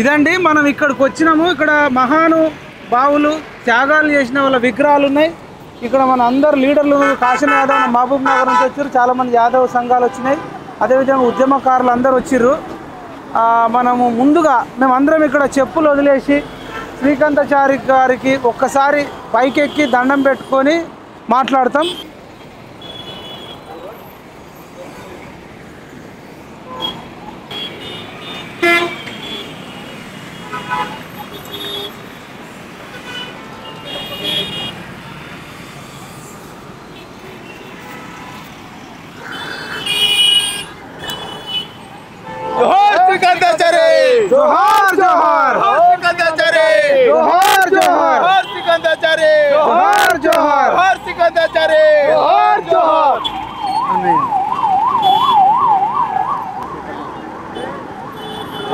ఇదండి మనం ఇక్కడికి వచ్చినాము. ఇక్కడ మహాను బావులు త్యాగాలు చేసిన వాళ్ళ విగ్రహాలు ఉన్నాయి. ఇక్కడ మన అందరు లీడర్లు కాశీ యాదవ్ మహబూబ్ నగర్ నుంచి వచ్చారు. చాలామంది యాదవ్ సంఘాలు వచ్చినాయి. అదేవిధంగా ఉద్యమకారులు అందరూ వచ్చిర్రు. మనము ముందుగా మేమందరం ఇక్కడ చెప్పులు వదిలేసి శ్రీకాంతాచారి గారికి ఒక్కసారి పైకెక్కి దండం పెట్టుకొని మాట్లాడతాం. जोहार जोहार सिकंदराचार्य जोहार जोहार सिकंदराचार्य जोहार जोहार सिकंदराचार्य जोहार जोहार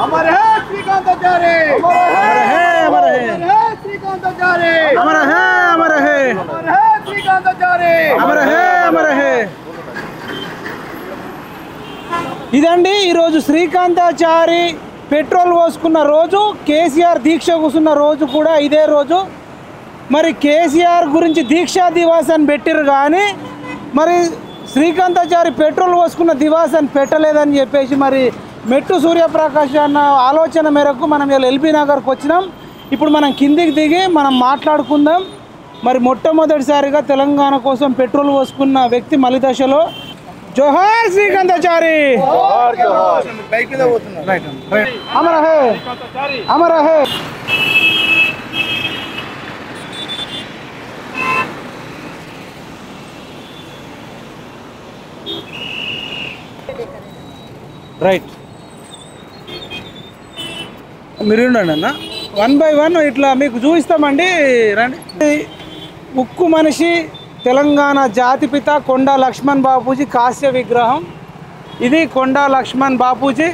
अमर है सिकंदराचार्य अमर है सिकंदराचार्य अमर है अमर है अमर है सिकंदराचार्य अमर है अमर है. ఇదండి ఈరోజు శ్రీకాంతాచారి పెట్రోల్ పోసుకున్న రోజు, కేసీఆర్ దీక్ష కూర్చున్న రోజు కూడా ఇదే రోజు. మరి కేసీఆర్ గురించి దీక్షా దివాస్ అని పెట్టిరు కానీ మరి శ్రీకాంతాచారి పెట్రోల్ పోసుకున్న దివాస్ అని పెట్టలేదని చెప్పేసి మరి మెట్టు సూర్యప్రకాష్ అన్న ఆలోచన మేరకు మనం ఇలా ఎల్బీ నగర్కి వచ్చినాం. ఇప్పుడు మనం కిందికి దిగి మనం మాట్లాడుకుందాం. మరి మొట్టమొదటిసారిగా తెలంగాణ కోసం పెట్రోల్ పోసుకున్న వ్యక్తి మలిదశలో जोहार श्रीकांताचारी जोहार जोहार बाइक మీద పోతున్నా राइट अमर है अमर है. రైట్ మీరు ఉండండి అన్న, 1 by 1 ఇట్లా మీకు చూపిస్తామండి. రండి. ఉక్కు మనిషి తెలంగాణ జాతిపిత కొండా లక్ష్మణ్ బాపూజీ కాస్య విగ్రహం. ఇది కొండా లక్ష్మణ్ బాపూజీ.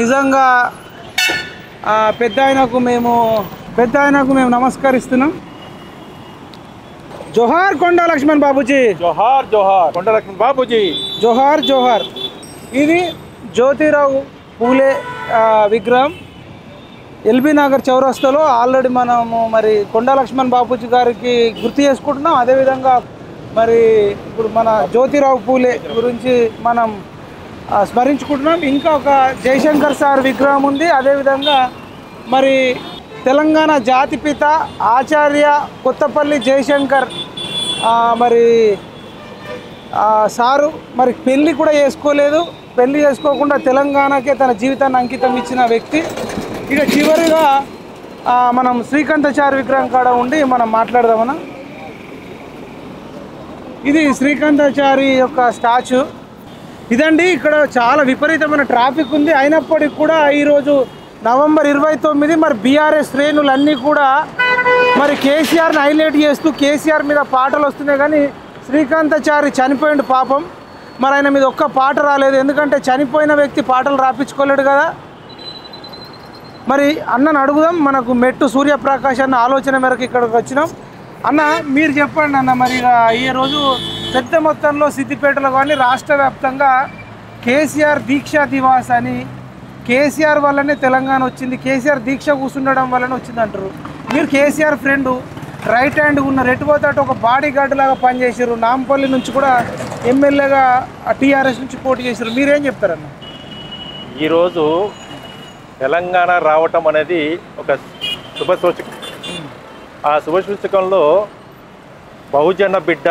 నిజంగా పెద్ద ఆయనకు మేము నమస్కరిస్తున్నాం. జోహార్ కొండా లక్ష్మణ్ బాపూజీ, జోహార్ జోహార్ కొండా లక్ష్మణ్ బాపూజీ, జోహార్ జోహార్. ఇది జ్యోతిరావు పూలే విగ్రహం ఎల్బీ నగర్ చౌరస్తాలో. ఆల్రెడీ మనము మరి కొండా లక్ష్మణ్ బాపూజీ గారికి గుర్తు చేసుకుంటున్నాం. అదేవిధంగా మరి ఇప్పుడు మన జ్యోతిరావు పూలే గురించి మనం స్మరించుకుంటున్నాం. ఇంకా ఒక జయశంకర్ సార్ విగ్రహం ఉంది. అదేవిధంగా మరి తెలంగాణ జాతిపిత ఆచార్య కొత్తపల్లి జయశంకర్ మరి సారు మరి పెళ్ళి కూడా చేసుకోలేదు. పెళ్ళి చేసుకోకుండా తెలంగాణకే తన జీవితాన్ని అంకితం ఇచ్చిన వ్యక్తి. ఇక చివరిగా మనం శ్రీకాంతాచారి విగ్రహం కాడ ఉండి మనం మాట్లాడదామన్నా. ఇది శ్రీకాంతాచారి యొక్క స్టాచ్యూ. ఇదండి ఇక్కడ చాలా విపరీతమైన ట్రాఫిక్ ఉంది. అయినప్పటికీ కూడా ఈరోజు నవంబర్ 29 మరి బీఆర్ఎస్ శ్రేణులన్నీ కూడా మరి కేసీఆర్ని హైలైట్ చేస్తూ కేసీఆర్ మీద పాటలు వస్తున్నాయి. కానీ శ్రీకాంతాచారి చనిపోయిండు పాపం. మరి ఆయన మీద ఒక్క పాట రాలేదు. ఎందుకంటే చనిపోయిన వ్యక్తి పాటలు రాపించుకోలేడు కదా. మరి అన్నను అడుగుదాం. మనకు మెట్టు సూర్యప్రకాష్ అన్న ఆలోచన మేరకు ఇక్కడికి వచ్చినాం. అన్న మీరు చెప్పండి అన్న, మరి ఈ రోజు పెద్ద మొత్తంలో సిద్దిపేటలో కానీ రాష్ట్ర వ్యాప్తంగా కేసీఆర్ దీక్షా దివాస్ అని, కేసీఆర్ వల్లనే తెలంగాణ వచ్చింది, కేసీఆర్ దీక్ష కూర్చుండడం వల్లనే వచ్చింది అంటారు. మీరు కేసీఆర్ ఫ్రెండు, రైట్ హ్యాండ్ ఉన్నారు, ఎటుపోతాటు ఒక బాడీ గార్డ్ లాగా పనిచేసారు. నాంపల్లి నుంచి కూడా ఎమ్మెల్యేగా టీఆర్ఎస్ నుంచి పోటీ చేశారు. మీరేం చెప్తారన్న? ఈరోజు తెలంగాణ రావటం అనేది ఒక శుభసూచకం. ఆ శుభసూచకంలో బహుజన బిడ్డ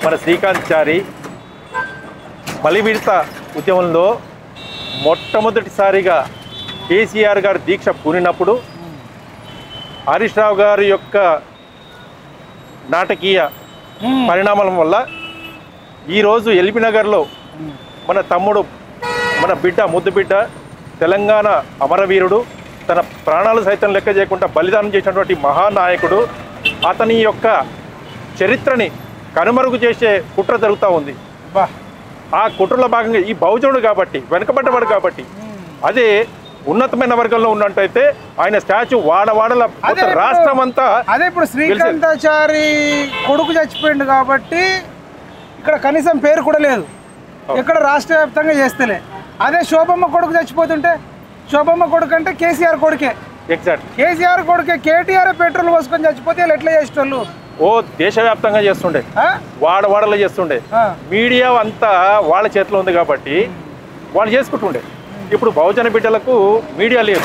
మన శ్రీకాంతాచారి మలి విడత ఉద్యమంలో మొట్టమొదటిసారిగా కేసీఆర్ గారు దీక్ష పూనినప్పుడు హరీష్ రావు గారి యొక్క నాటకీయ పరిణామాల వల్ల ఈరోజు ఎల్బీ నగర్లో మన తమ్ముడు, మన బిడ్డ, ముద్దు బిడ్డ, తెలంగాణ అమరవీరుడు, తన ప్రాణాలు సైతం లెక్క చేయకుండా బలిదానం చేసినటువంటి మహానాయకుడు, అతని యొక్క చరిత్రని కనుమరుగు చేసే కుట్ర జరుగుతూ ఉంది. ఆ కుట్రలో భాగంగా ఈ బహుజనుడు కాబట్టి, వెనుకబడ్డవాడు కాబట్టి, అదే ఉన్నతమైన వర్గంలో ఉన్నట్టయితే ఆయన స్టాచ్యూ వాడవాడల రాష్ట్రం అంతా. అదే ఇప్పుడు శ్రీకాంతాచారి కొడుకు చచ్చిపోయింది కాబట్టి ఇక్కడ కనీసం పేరు కూడా లేదు, ఎక్కడ రాష్ట్ర వ్యాప్తంగా చేస్తలే. అదే శోభమ్మ కొడుకు చచ్చిపోతుంటే శోభమ్మ కొడుకు అంటే కేసీఆర్ కొడుకే. ఎగ్జాక్ట్. కేసీఆర్ కొడుకే. కేటీఆర్ పెట్రోల్ పోసుకొని చచ్చిపోతే వీళ్ళు ఎట్లా చేసేటోళ్ళు? ఓ దేశవ్యాప్తంగా చేస్తుండే, వాడవాడలో చేస్తుండే. మీడియా అంతా వాళ్ళ చేతిలో ఉంది కాబట్టి వాళ్ళు చేసుకుంటుండే. ఇప్పుడు బహుజన బిడ్డలకు మీడియా లేదు,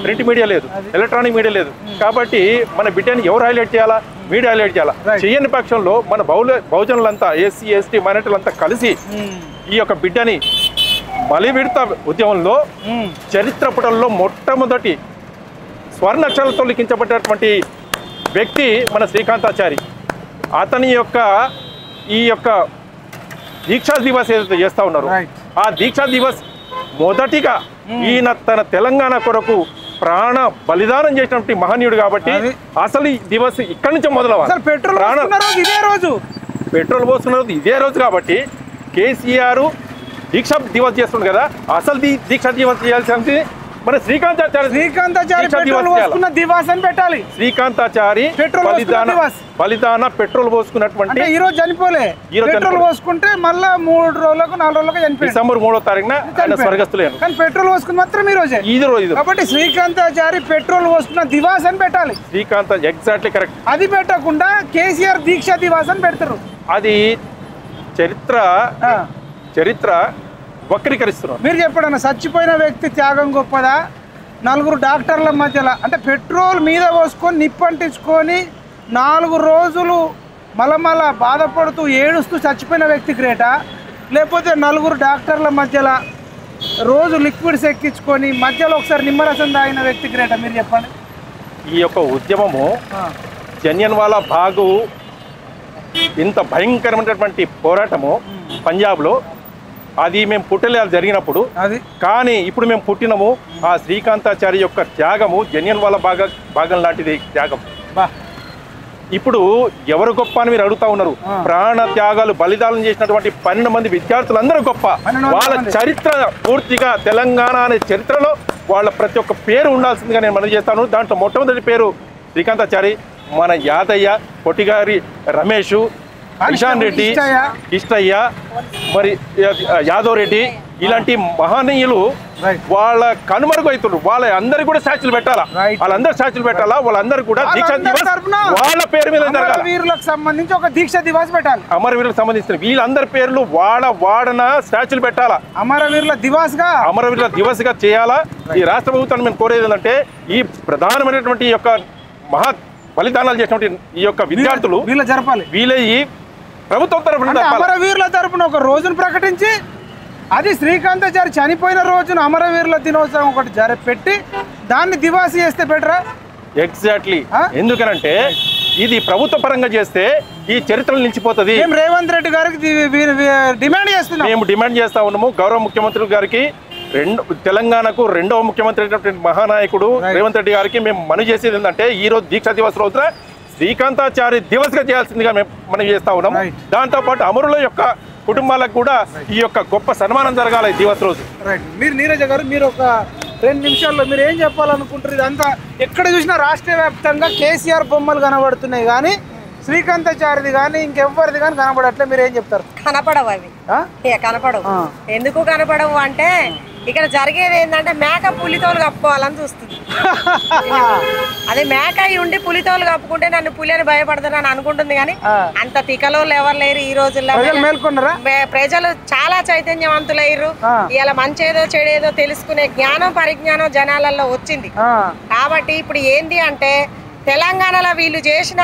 ప్రింట్ మీడియా లేదు, ఎలక్ట్రానిక్ మీడియా లేదు. కాబట్టి మన బిడ్డని ఎవరు హైలైట్ చేయాలా? మీడియా హైలైట్ చేయాలా? చేయని పక్షంలో మన బహుజనులంతా, ఎస్సీ ఎస్టీ మైనారిటీలంతా కలిసి ఈ యొక్క బిడ్డని బలివిడత ఉద్యమంలో చరిత్ర పుటల్లో మొట్టమొదటి స్వర్ణాక్షరాలతో లిఖించబడినటువంటి వ్యక్తి మన శ్రీకాంతాచారి. అతని యొక్క ఈ యొక్క దీక్షా దివస్ ఏదైతే చేస్తూ ఉన్నారు, ఆ దీక్షా దివస్ మొదటిగా ఈయన తన తెలంగాణ కొరకు ప్రాణ బలిదానం చేసినటువంటి మహనీయుడు కాబట్టి అసలు ఈ దివస్ ఇక్కడి నుంచే మొదలవ్వాలి. పెట్రోల్ పోస్తున్నది ఇదే రోజు కాబట్టి కేసీఆర్ దీక్షా దివస్ చేస్తుంది కదా. అసలు దీక్షా దివస్ చేయాల్సింది మన శ్రీకాంతాచారి దివాస్ అని పెట్టాలి. శ్రీకాంతాచారి బలిదాన పెట్రోల్ పోసుకున్నటువంటి ఈ రోజు చనిపోలే, పెట్రోల్ పోసుకుంటే మళ్ళా 3 రోజులకు 4 రోజులకు చనిపోయి డిసెంబర్ 3వ తారీఖున ఆయన స్వర్గస్థులేను. కానీ పెట్రోల్ పోసుకుని మాత్రం ఈ రోజే ఈ రోజు కాబట్టి శ్రీకాంతాచారి పెట్రోల్ పోసుకున్న దివాస్ అని పెట్టాలి. Srikantha exactly correct. అది పెట్టకుండా కేసీఆర్ దీక్షా దివాస్ అని పెడతారు. అది చరిత్ర వక్రీకరిస్తున్నారు. మీరు చెప్పండి, చచ్చిపోయిన వ్యక్తి త్యాగం గొప్పదా? 4 డాక్టర్ల మధ్యలో అంటే పెట్రోల్ మీద పోసుకొని నిప్పంటించుకొని 4 రోజులు మలమల బాధపడుతూ ఏడుస్తూ చచ్చిపోయిన వ్యక్తి గ్రేటా? లేకపోతే 4 డాక్టర్ల మధ్యలో రోజు లిక్విడ్స్ ఎక్కించుకొని మధ్యలో ఒకసారి నిమ్మరసం తాగిన వ్యక్తి గ్రేటా? మీరు చెప్పండి. ఈ యొక్క ఉద్యమము జలియన్వాలా బాగు ఇంత భయంకరమైనటువంటి పోరాటము పంజాబ్లో అది మేము పుట్టలేదు జరిగినప్పుడు. కానీ ఇప్పుడు మేము పుట్టినము ఆ శ్రీకాంతాచారి యొక్క త్యాగము జలియన్వాలా భాగం లాంటిది త్యాగం. ఇప్పుడు ఎవరు గొప్ప అని మీరు అడుగుతా ఉన్నారు. ప్రాణ త్యాగాలు బలిదానం చేసినటువంటి 12 మంది విద్యార్థులందరూ గొప్ప. వాళ్ళ చరిత్ర పూర్తిగా తెలంగాణ అనే చరిత్రలో వాళ్ళ ప్రతి ఒక్క పేరు ఉండాల్సిందిగా నేను మనవి చేస్తాను. దాంట్లో మొట్టమొదటి పేరు శ్రీకాంతాచారి, మన యాదయ్య, పొట్టిగారి రమేష్, కిషన్ రెడ్డి, ఇష్టయ్య, మరి యాదవ్ రెడ్డి, ఇలాంటి మహనీయులు వాళ్ళ కనుమరుగు అవుతున్నారు. వాళ్ళ అందరికి కూడా స్టాచ్యూలు పెట్టాలా, వాళ్ళందరూ స్టాచ్యూలు పెట్టాలా. వాళ్ళందరూ కూడా దీక్షా దివస్ వాళ్ళ పేరు మీద జరగాలి. అమరవీరులకు సంబంధించి ఒక దీక్షా దివస్ పెట్టాలి. అమరవీరులకు సంబంధించిన వీళ్ళందరి పేర్లు వాడన స్టాచ్యూలు పెట్టాలా. అమరవీరుల దివస్ గా చేయాలా. ఈ రాష్ట్ర ప్రభుత్వాన్ని మేము కోరేది ఏంటంటే ఈ ప్రధానమైనటువంటి ఈ యొక్క మహా బలిదానాలు చేసినటువంటి ఈ యొక్క విద్యార్థులు వీళ్ళ ఈ ప్రభుత్వం తరఫున అమరవీరుల తరఫున ఒక రోజును ప్రకటించి అది శ్రీకాంతాచారి చనిపోయిన రోజున అమరవీరుల దినోత్సవం ఒకటి పెట్టి దాన్ని దివాసి చేస్తే బెటరా? ఎగ్జాక్ట్లీ. ఎందుకనంటే ఇది ప్రభుత్వ పరంగా చేస్తే ఈ చరిత్రలు నిలిచిపోతుంది. రేవంత్ రెడ్డి గారికి డిమాండ్ చేస్తున్నాం. మేము డిమాండ్ చేస్తా ఉన్నాము గౌరవ ముఖ్యమంత్రి గారికి, తెలంగాణకు 2వ ముఖ్యమంత్రి అయినటువంటి మహానాయకుడు రేవంత్ రెడ్డి గారికి మేము మనవి చేసేది ఏంటంటే ఈ రోజు దీక్షా దివస్ రోజున శ్రీకాంతాచారి దివస్ గా చేయాల్సిందిగా మేము మనవి చేస్తా ఉన్నాము. దాంతోపాటు అమరుల యొక్క కుటుంబాలకు కూడా ఈ యొక్క గొప్ప సన్మానం జరగాలి ఈ దివస్ రోజు. మీరు నీరజ గారు, మీరు ఒక 2 నిమిషాల్లో మీరు ఏం చెప్పాలనుకుంటారు? ఇదంతా ఎక్కడ చూసినా రాష్ట్ర వ్యాప్తంగా కేసీఆర్ బొమ్మలు కనబడుతున్నాయి కానీ శ్రీకాంతాచారిది కానీ ఇంకెవ్వరిది కానీ కనబడట్లే. మీరు ఏం చెప్తారు? కనపడవు అవి, కనపడవు. ఎందుకు కనపడవు అంటే ఇక్కడ జరిగేది ఏంటంటే మేక పులితోలు కప్పుకోవాలని చూస్తుంది. అదే మేక అయి ఉండి పులితోలు కప్పుకుంటే నన్ను పులి అని భయపడతానని అనుకుంటుంది. కానీ అంత తికలోళ్ళు ఎవరు లేరు ఈ రోజుల్లో. ప్రజలు చాలా చైతన్యవంతులయ్యారు. ఇలా మంచేదో చెడేదో తెలుసుకునే జ్ఞానం పరిజ్ఞానం జనాలలో వచ్చింది. కాబట్టి ఇప్పుడు ఏంది అంటే తెలంగాణలో వీళ్ళు చేసిన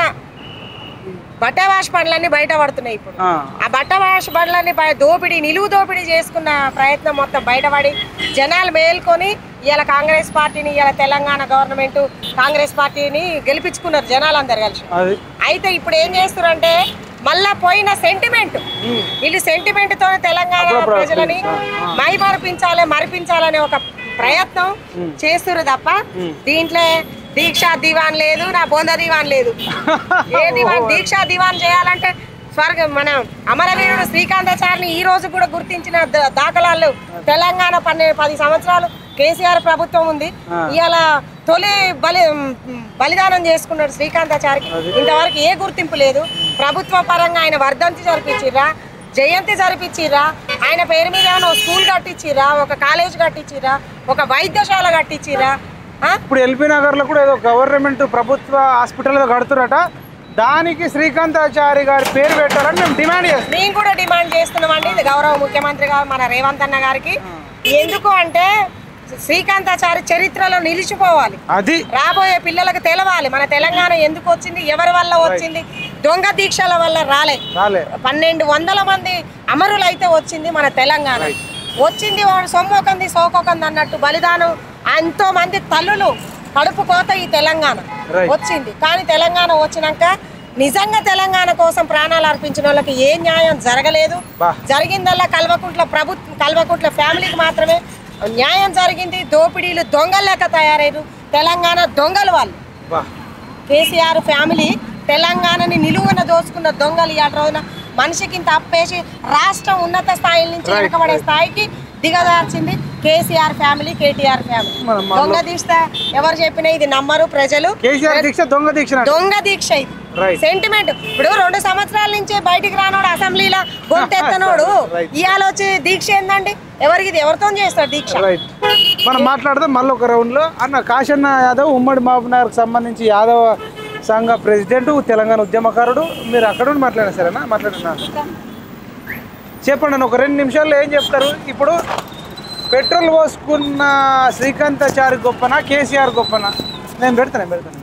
బట్ట వాష్ బండ్లన్నీ బయట పడుతున్నాయి. ఇప్పుడు ఆ బట్ట వాష్ బండ్లన్నీ నిలువు దోపిడీ చేసుకున్న ప్రయత్నం మొత్తం బయటపడి జనాలు మేల్కొని ఇలా కాంగ్రెస్ పార్టీని, ఇలా తెలంగాణ గవర్నమెంట్ కాంగ్రెస్ పార్టీని గెలిపించుకున్నారు జనాలందరూ కలిసి. అయితే ఇప్పుడు ఏం చేస్తున్నారంటే మళ్ళా పోయిన సెంటిమెంట్, వీళ్ళు సెంటిమెంట్ తో తెలంగాణ ప్రజలని మరిపించాలనే ఒక ప్రయత్నం చేస్తున్నారు తప్ప దీంట్లో దీక్షా దివాన్ లేదు, నా బొంద దివాన్ లేదు. ఏ దివాన్ దీక్షా దివాన్ చేయాలంటే మన అమరవీరుడు శ్రీకాంతాచారిని ఈ రోజు కూడా గుర్తించిన దాఖలాలు తెలంగాణ 10 సంవత్సరాలు కేసీఆర్ ప్రభుత్వం ఉంది. ఇలా తొలి బలిదానం చేసుకున్నాడు శ్రీకాంతాచారికి. ఇంతవరకు ఏ గుర్తింపు లేదు. ప్రభుత్వ పరంగా ఆయన వర్ధంతి జరిపించిర్రా, జయంతి జరిపించిరా, ఆయన పేరు మీద ఏమైనా స్కూల్ కట్టించిరా, ఒక కాలేజ్ కట్టించిరా, ఒక వైద్యశాల కట్టించిరా? ఇప్పుడు ఎల్బీ నగర్లో కూడా ఏదో గవర్నమెంట్ ప్రభుత్వ హాస్పిటల్ కడుతురట, దానికి శ్రీకాంతాచారి గారి పేరు పెట్టాలని మేము డిమాండ్ చేస్తాం. మేము కూడా డిమాండ్ చేస్తున్నామండి. ఇది గౌరవ ముఖ్యమంత్రి గారు మన రేవంత్ అన్న గారికి. ఎందుకు అంటే శ్రీకాంతాచారి చరిత్రలో నిలిచిపోవాలి, అది రాబోయే పిల్లలకు తెలవాలి మన తెలంగాణ ఎందుకు వచ్చింది, ఎవరి వల్ల వచ్చింది. దొంగ దీక్షల వల్ల రాలే, 1200 మంది అమరులైతే వచ్చింది మన తెలంగాణ. వచ్చింది వాడు సొమ్మొకంది సోకొకంది అన్నట్టు బలిదానం ఎంతో మంది తల్లులు కడుపు కోత ఈ తెలంగాణ వచ్చింది. కానీ తెలంగాణ వచ్చినాక నిజంగా తెలంగాణ కోసం ప్రాణాలు అర్పించిన వాళ్ళకి ఏ న్యాయం జరగలేదు. జరిగిందల్లా కల్వకుంట్ల ఫ్యామిలీకి మాత్రమే న్యాయం జరిగింది. దోపిడీలు దొంగలు లెక్క తయారయ్యారు, తెలంగాణ దొంగలు వాళ్ళు. కేసీఆర్ ఫ్యామిలీ తెలంగాణని నిలువున దోచుకున్న దొంగలు. ఈ రోజున మనిషికి ఇంత అప్పేసి రాష్ట్రం ఉన్నత స్థాయి నుంచి వెనకబడే స్థాయికి దిగదార్చింది కేసీఆర్ ఫ్యామిలీ, కేటీఆర్ ఫ్యామిలీ. దొంగ దీక్ష ఎవరు చెప్పినా ఇది నమ్మరు ప్రజలు. దొంగ దీక్ష ఇది సెంటిమెంట్. ఇప్పుడు 2 సంవత్సరాల నుంచి బయటికి రానోడు, అసెంబ్లీలో గొంతెత్తనోడు ఇవాళ వచ్చి దీక్ష ఏందండి? ఎవరికి ఇది ఎవరితో చేస్తారు దీక్ష? మనం మాట్లాడదాం మళ్ళీ ఒక రౌండ్ లో. అన్న కాశన్న యాదవ్ ఉమ్మడి మహబూబ్నగర్ సంబంధించి యాదవ సంఘ ప్రెసిడెంట్, తెలంగాణ ఉద్యమకారుడు. మీరు అక్కడ మాట్లాడారు సరేనా? మాట్లాడినా చెప్పండి అన్న, ఒక 2 నిమిషాల్లో ఏం చెప్తారు? ఇప్పుడు పెట్రోల్ పోసుకున్న శ్రీకాంతాచారి గొప్పనా కేసీఆర్ గొప్పనా? నేను పెడతాను.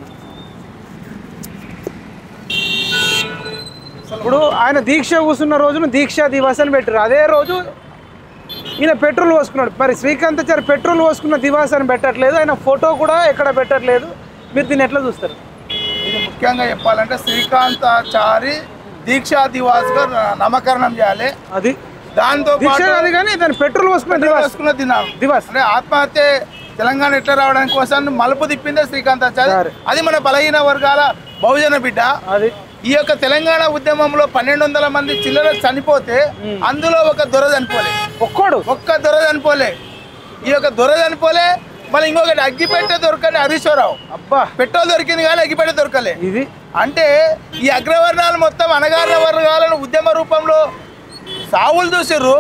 ఇప్పుడు ఆయన దీక్ష కూర్చున్న రోజును దీక్షా దివాస్ అని పెట్టారు, అదే రోజు ఈయన పెట్రోల్ పోసుకున్నాడు. మరి శ్రీకాంతాచారి పెట్రోల్ పోసుకున్న దివాస్ అని పెట్టట్లేదు, ఆయన ఫోటో కూడా ఎక్కడ పెట్టట్లేదు. మీరు దీన్ని ఎట్లా చూస్తారు? ఇది ముఖ్యంగా చెప్పాలంటే శ్రీకాంతాచారి దీక్షా దివాస్ గా నామకరణం చేయాలి. అది దాంతో కానీ దాన్ని పెట్రోల్ పోసుకున్న దివాస్ అంటే ఆత్మహత్య తెలంగాణ ఎట్లా రావడానికి కోసం మలుపు తిప్పిందే శ్రీకాంతాచారి. అది మన బలహీన వర్గాల బహుజన బిడ్డ. అది ఈ యొక్క తెలంగాణ ఉద్యమంలో 1200 మంది చిల్లర చనిపోతే అందులో ఒక దొర చనిపోలే, ఒక్క దొర చనిపోలే. ఈ యొక్క దొర చనిపోలే. మళ్ళీ ఇంకొకటి అగ్గిపెట్టె దొరకని హరీశ్వరరావు. అబ్బా, పెట్రోల్ దొరికింది కానీ అగ్గిపెట్టె దొరకలే. ఇది అంటే ఈ అగ్రవర్ణాలు మొత్తం అణగారిన వర్గాలను ఉద్యమ రూపంలో సావులు చూసిర్రు.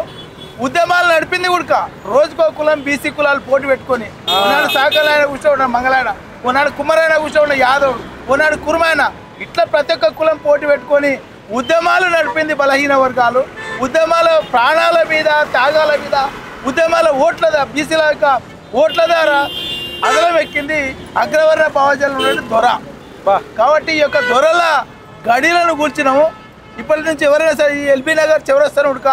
ఉద్యమాలు నడిపింది కూడా రోజుకో కులం బీసీ కులాలు పోటీ పెట్టుకొని, కొన్నాడు సాకలైన కూర్చోండి మంగళాయన, కొన్నాడు కుమ్మరైన కూర్చోండి యాదవ్, కొన్నాడు కుర్మాయన, ఇట్లా ప్రతి ఒక్క కులం పోటీ పెట్టుకొని ఉద్యమాలు నడిపింది బలహీన వర్గాలు. ఉద్యమాల ప్రాణాల మీద త్యాగాల మీద ఉద్యమాల ఓట్ల బీసీల యొక్క ఓట్ల ద్వారా అదలం ఎక్కింది అగ్రవర్ణ భావజాలం దొర. కాబట్టి ఈ యొక్క దొరల గడిలను కూర్చున్నాము. ఇప్పటి నుంచి ఎవరైనా సరే ఈ ఎల్బీ నగర్ చౌరస్తాను ఉడక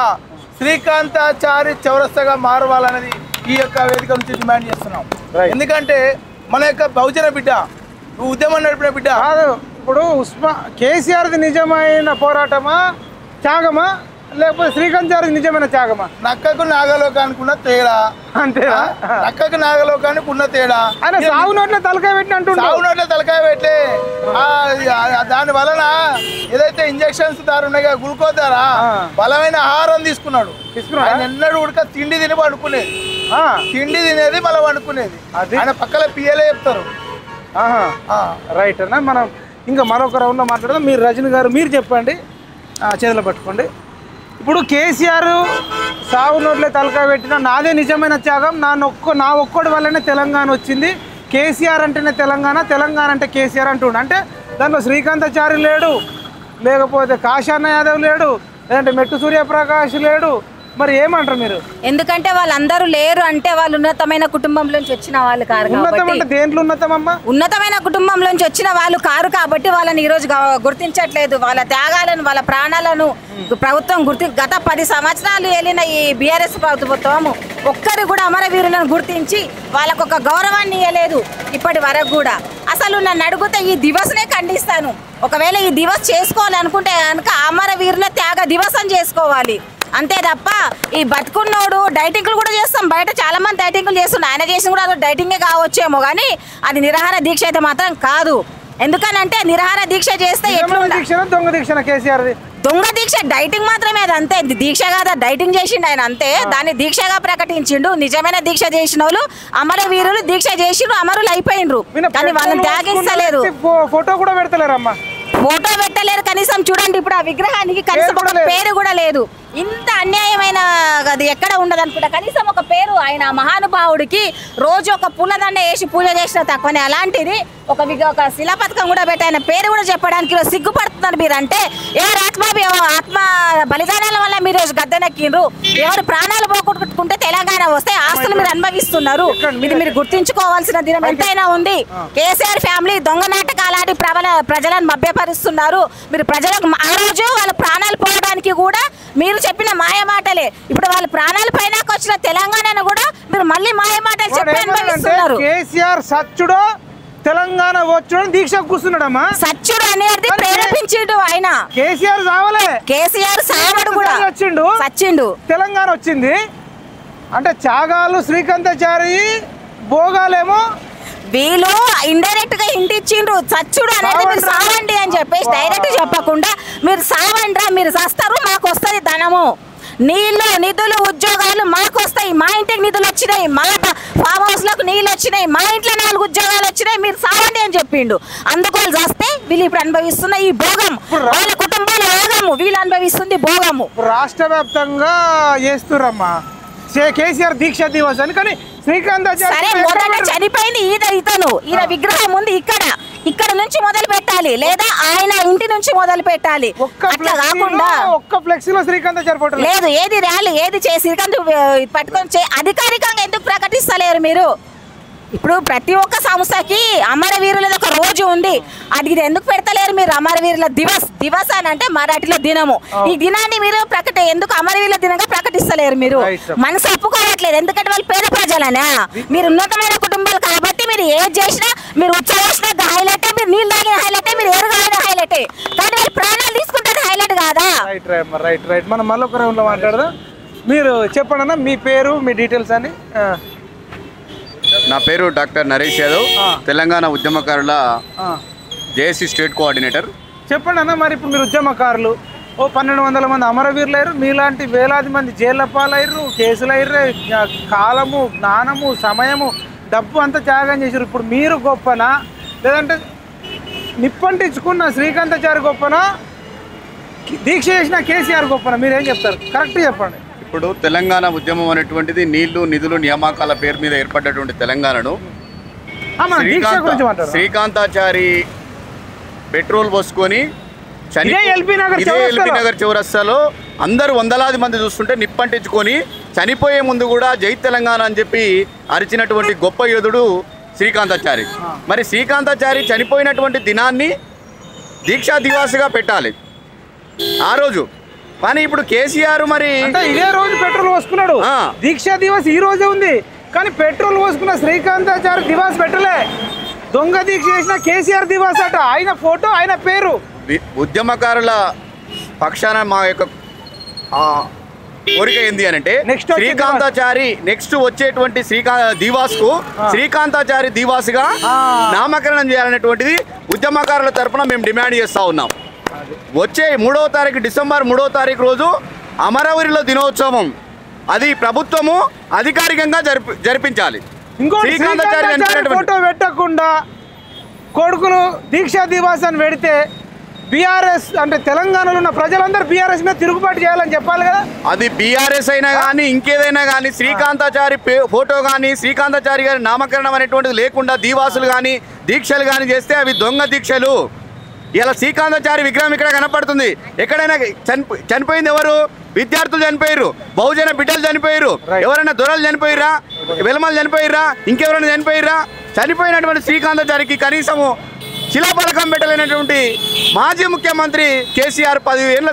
శ్రీకాంతాచారి చౌరస్తాగా మారవాలనేది ఈ యొక్క వేదిక నుంచి డిమాండ్ చేస్తున్నాం. ఎందుకంటే మన యొక్క బహుజన బిడ్డ, ఉద్యమం నడిపిన బిడ్డ. ఇప్పుడు కేసీఆర్ది నిజమైన పోరాటమా త్యాగమా, లేకపోతే శ్రీకాంతాచారి నిజమైన త్యాగమా? నక్కకు నాగలోకానికి ఉన్న తేడా అంతేనా? నక్కకు నాగలోకానికి ఉన్న తేడా. ఆయన సాగు నోట్ల తలకాయ పెట్టిన అంటుండే, సాగు నోట్ల తలకాయ పెట్టే దాని వలన ఏదైతే ఇంజక్షన్స్ దారు ఉన్నాయో గ్లూకోజ్ ద్వారా బలమైన ఆహారం తీసుకున్నాడు. ఆయన ఎన్నడూ ఉడక తిండి తిని పండుకునేది, తిండి తినేది మళ్ళీ వండుకునేది. ఆయన పక్కన పిఎలే చెప్తారు. రైట్ అన్న, మనం ఇంకా మరొక రౌండ్లో మాట్లాడదాం. మీరు రజని గారు మీరు చెప్పండి, చేతులు పట్టుకోండి. ఇప్పుడు కేసీఆర్ సాగు నోట్లే తలకాయ పెట్టిన నాదే నిజమైన త్యాగం, నా ఒక్కడి వల్లనే తెలంగాణ వచ్చింది, కేసీఆర్ అంటేనే తెలంగాణ, తెలంగాణ అంటే కేసీఆర్ అంటుండే. అంటే దాంట్లో శ్రీకాంతాచారి లేడు, లేకపోతే కాశన్న యాదవ్ లేడు, లేదంటే మెట్టు సూర్యప్రకాష్ లేడు. మరి ఏమంటారు మీరు? ఎందుకంటే వాళ్ళందరూ లేరు అంటే వాళ్ళు ఉన్నతమైన కుటుంబంలోంచి వచ్చిన వాళ్ళు కారు. ఉన్నతమైన కుటుంబంలోంచి వచ్చిన వాళ్ళు కారు కాబట్టి వాళ్ళని ఈ రోజు గుర్తించట్లేదు. వాళ్ళ త్యాగాలను, వాళ్ళ ప్రాణాలను ప్రభుత్వం గత 10 సంవత్సరాలు వెళ్ళిన ఈ బీఆర్ఎస్ ప్రభుత్వం ఒక్కరు కూడా అమరవీరులను గుర్తించి వాళ్ళకు ఒక గౌరవాన్ని ఇవ్వలేదు ఇప్పటి వరకు కూడా. అసలు నన్ను అడిగితే ఈ దివస్నే ఖండిస్తాను. ఒకవేళ ఈ దివస్ చేసుకోవాలనుకుంటే కనుక అమరవీరుల త్యాగ దివసం చేసుకోవాలి అంతే తప్ప ఈ బతుకున్నోడు డైటింగ్లు కూడా చేస్తాం. బయట చాలా మంది డైటింగ్లు చేస్తున్నారు, ఆయన చేసిన కూడా అది డైటింగే కావచ్చేమో, కానీ అది నిరాహార దీక్ష అయితే మాత్రం కాదు. ఎందుకనంటే నిరాహార దీక్ష చేస్తే దొంగ దీక్ష డైటింగ్ మాత్రమే, అది అంతే, దీక్ష కాదా, డైటింగ్ చేసిండు ఆయన అంతే, దాన్ని దీక్షగా ప్రకటించిండు. నిజమైన దీక్ష చేసిన వాళ్ళు అమరవీరులు దీక్ష చేసిండ్రు, అమరులు అయిపోయిండ్రు, కానీ వాళ్ళని త్యాగిస్తలేరు. ఫోటో కూడా పెడతలేరమ్మా, ఫోటో పెట్ట పెట్టలేరు కనీసం. చూడండి ఇప్పుడు ఆ విగ్రహానికి కనీసం ఒక పేరు కూడా లేదు. ఇంత అన్యాయమైన అది ఎక్కడ ఉండదు అనుకుంటా. కనీసం ఒక పేరు ఆయన మహానుభావుడికి రోజు ఒక పూలదండ వేసి పూజ చేసిన తక్కువనే, అలాంటిది ఒక శిలా పథకం కూడా పెట్టి ఆయన పేరు కూడా చెప్పడానికి సిగ్గుపడుతున్నారు మీరు. అంటే ఎవరు ఆత్మ బలిదానాల వల్ల మీరు గద్దెనెక్కిండ్రు, ఎవరు ప్రాణాలు పోగొట్టుకుంటే తెలంగాణ వస్తే ఆస్తులు మీరు అనుభవిస్తున్నారు. ఇది మీరు గుర్తించుకోవాల్సిన దినం ఎంతైనా ఉంది. కేసీఆర్ ఫ్యామిలీ దొంగ నాటకాలాంటి ప్రజలను మభ్యపరుస్తున్నారు. మీరు ప్రజలకు ఆ రోజు వాళ్ళ ప్రాణాలు పోవడానికి కూడా మీరు చెప్పిన మాయ మాటలే. ఇప్పుడు వాళ్ళ ప్రాణాల పైన వచ్చిన తెలంగాణను కూడా మీరు మళ్ళీ మాయ మాటలు చెప్పి అనుభవిస్తున్నారు. కేసీఆర్ సచ్చుడో తెలంగాణ వచ్చుడో దీక్ష కూర్చున్నాడమ్మా. సచ్చుడు అనేది ప్రేరేపించిండు ఆయన. కేసీఆర్ సావలే, కేసీఆర్ సావడు కూడా వచ్చిండు, సచ్చిండు. తెలంగాణ వచ్చింది. అంటే త్యాగాలు శ్రీకాంతాచారి, భోగాలేమో వీళ్ళు ఇండైరెక్ట్ గా హింట్ ఇచ్చిండ్రు. చచ్చుడు అనేది మీరు సావండి అని చెప్పేసి డైరెక్ట్ చెప్పకుండా మీరు సావండ్రా, మీరు చస్తారు, మాకు వస్తుంది ధనము, నీళ్లు, నిధులు, ఉద్యోగాలు మాకు వస్తాయి. మా ఇంటికి నిధులు వచ్చినాయి, మా ఫామ్ హౌస్ లకు నీళ్ళు వచ్చినాయి, మా ఇంట్లో 4 ఉద్యోగాలు వచ్చినాయి, మీరు సావండి అని చెప్పిండు. అందుకు వాళ్ళు చేస్తే వీళ్ళు ఇప్పుడు అనుభవిస్తున్న ఈ భోగం, వాళ్ళ కుటుంబాలు భోగము, వీళ్ళు అనుభవిస్తుంది భోగము. రాష్ట్ర వ్యాప్తంగా చేస్తుర్రమ్మా కేసీఆర్ దీక్ష దివస్ అని. కానీ సరే మొదట చనిపోయింది ఈయన విగ్రహం ఉంది ఇక్కడ నుంచి మొదలు పెట్టాలి, లేదా ఆయన ఇంటి నుంచి మొదలు పెట్టాలి. అట్లా కాకుండా ఒక్క ఫ్లెక్సీలో శ్రీకాంతాచారి ఫోటో లేదు. ఏది ర్యాలీ ఏది శ్రీకాంత్ పట్టుకొని అధికారికంగా ఎందుకు ప్రకటిస్తలేరు మీరు? ఇప్పుడు ప్రతి ఒక్క సంస్థకి అమరవీరులది ఒక రోజు ఉంది, అది ఎందుకు పెడతలేరు మీరు? అమరవీరుల దివస్ అని అంటే మరాఠీలో దినము. ఈ దినాన్ని మీరు ఎందుకు అమరవీరుల దినంగా ప్రకటిస్తలేరు మీరు? మనసు ఒప్పుకోవట్లేదు, ఎందుకంటే వాళ్ళు పేద ప్రజలనా? మీరు ఉన్నతమైన కుటుంబాలు కాబట్టి మీరు ఏది చేసినా, మీరు ఉచ్చవేసినా హైలైట్, మీరు నీళ్ళు తాగిన హైలైట్, మీరు ఎరుగైన హైలైట్, కానీ వాళ్ళు ప్రాణాలు తీసుకుంటే హైలైట్ కాదా? రైట్. మనం మళ్ళీ ఒక రౌండ్లో మాట్లాడదాం. మీరు చెప్పండి అన్న మీ పేరు, మీ డీటెయిల్స్ అని. నా పేరు డాక్టర్ నరేష్ యాదవ్, తెలంగాణ ఉద్యమకారుల జేఏసీ స్టేట్ కోఆర్డినేటర్. చెప్పండి అన్న, మరి ఇప్పుడు మీరు ఉద్యమకారులు, 1200 మంది అమరవీరులు అయ్యారు, మీలాంటి వేలాది మంది జైళ్ళ పాలయ్యారు, కేసులు అయ్యారు, కాలము, జ్ఞానము, సమయము, డబ్బు అంతా త్యాగం చేశారు. ఇప్పుడు మీరు గొప్పనా, లేదంటే నిప్పంటించుకున్న శ్రీకాంతాచారి గొప్పనా, దీక్ష చేసిన కేసీఆర్ గొప్పనా? మీరేం చెప్తారు? కరెక్ట్ చెప్పండి. ఇప్పుడు తెలంగాణ ఉద్యమం అనేటువంటిది నీళ్లు, నిధులు, నియామకాల పేరు మీద ఏర్పడ్డటువంటి తెలంగాణను శ్రీకాంతాచారి పెట్రోల్ పోసుకొని ఎల్బీ నగర్ చౌరస్తాలో అందరూ వందలాది మంది చూస్తుంటే నిప్పంటించుకొని చనిపోయే ముందు కూడా జై తెలంగాణ అని చెప్పి అరిచినటువంటి గొప్ప యోధుడు శ్రీకాంతాచారి. మరి శ్రీకాంతాచారి చనిపోయినటువంటి దినాన్ని దీక్షా దివాస్గా పెట్టాలి ఆ రోజు. కానీ ఇప్పుడు కేసీఆర్ మరి ఇదే రోజు పెట్రోల్ పోసుకున్నాడు, దీక్షా దివస్ ఈ రోజే ఉంది, కానీ పెట్రోల్ పోసుకున్న శ్రీకాంతాచారి దివాస్ పెట్టలే. దొంగ దీక్ష చేసిన కేసీఆర్ దివాస్ అట, ఆయన ఫోటో, ఆయన పేరు. ఉద్యమకారుల పక్షాన మా యొక్క కోరిక ఏంది అని అంటే శ్రీకాంతాచారి నెక్స్ట్ వచ్చేటువంటి శ్రీకాంతాచారి దివాస్గా నామకరణం చేయాలనేటువంటిది ఉద్యమకారుల తరఫున మేము డిమాండ్ చేస్తూ ఉన్నాం. వచ్చే 3వ తారీఖు డిసెంబర్ 3వ తారీఖు రోజు అమరవీరుల దినోత్సవం అది ప్రభుత్వము అధికారికంగా జరిపించాలి. ఫోటో పెట్టకుండా కొడుకులు దీక్షా దివాస్ అని పెడితే బీఆర్ఎస్ అంటే తెలంగాణలో ఉన్న ప్రజలందరూ బీఆర్ఎస్ మీద తిరుగుబాటు చేయాలని చెప్పాలి కదా. అది బీఆర్ఎస్ అయినా కానీ ఇంకేదైనా కానీ శ్రీకాంతాచారి ఫోటో కానీ శ్రీకాంతాచారి గారి నామకరణం అనేటువంటిది లేకుండా దివాసులు కానీ దీక్షలు కానీ చేస్తే అవి దొంగ దీక్షలు. ఇలా శ్రీకాంతాచారి విగ్రహం ఇక్కడ కనపడుతుంది. ఎక్కడైనా చనిపోయింది ఎవరు? విద్యార్థులు చనిపోయారు, బహుజన బిడ్డలు చనిపోయారు, ఎవరైనా దొరలు చనిపోయిరా, వెలమలు చనిపోయిరా, ఇంకెవరైనా చనిపోయిరా? చనిపోయినటువంటి శ్రీకాంతాచారికి కనీసము శిలాఫలకం పెట్టలేనటువంటి మాజీ ముఖ్యమంత్రి కేసీఆర్ 10 ఏళ్ల